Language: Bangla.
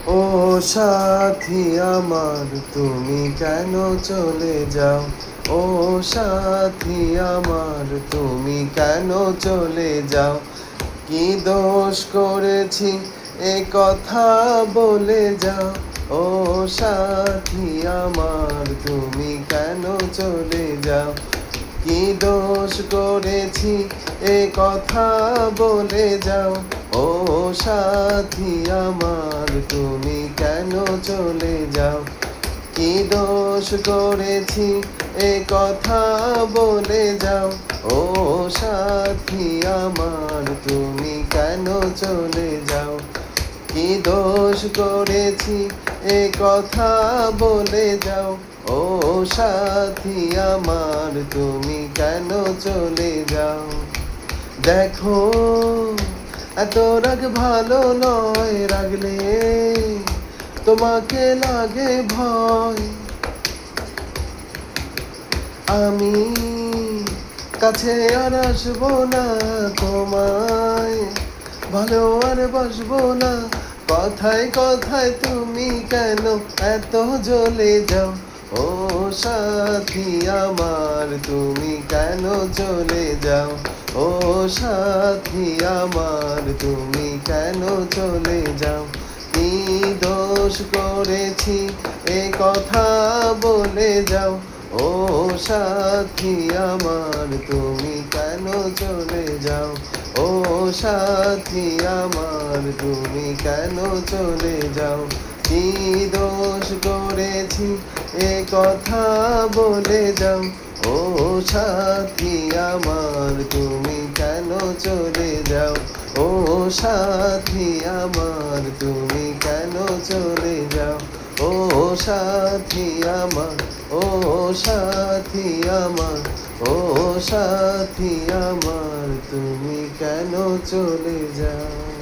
ও সাথী আমার তুমি কেন চলে যাও? ও সাথী আমার তুমি কেন চলে যাও? কি দোষ করেছি এ কথা বলে যাও। ও সাথী আমার তুমি কেন চলে যাও? কি দোষ করেছি এ কথা বলে যাও। ও সাথী আমার তুমি কেন চলে যাও? কি দোষ করেছি এ কথা বলে যাও। ও সাথী আমার তুমি কেন চলে যাও? কি দোষ করেছি এ কথা বলে যাও। ও সাথী আমার তুমি কেন চলে যাও? দেখো এত রাগ ভালো নয়, রাগলে তোমাকে লাগে ভয়। আমি কাছে আর আসবো না, তোমায় ভালো আর বাসবো না। কথায় কথায় তুমি কেন এত জ্বলে যাও? ও সাথী আমার তুমি কেন চলে যাও? ও সাথী আমার তুমি কেন চলে যাও? কি দোষ করেছি এ কথা বলে যাও। ও সাথী আমার তুমি কেন চলে যাও? ও সাথী আমার তুমি কেন চলে যাও? কি দোষ করেছি এ কথা বলে যাও। ও সাথী আমার তুমি কেন চলে যাও? ও সাথী আমার তুমি কেন চলে যাও? ও সাথী আমার, ও সাথী আমার, ও সাথী আমার তুমি কেন চলে যাও?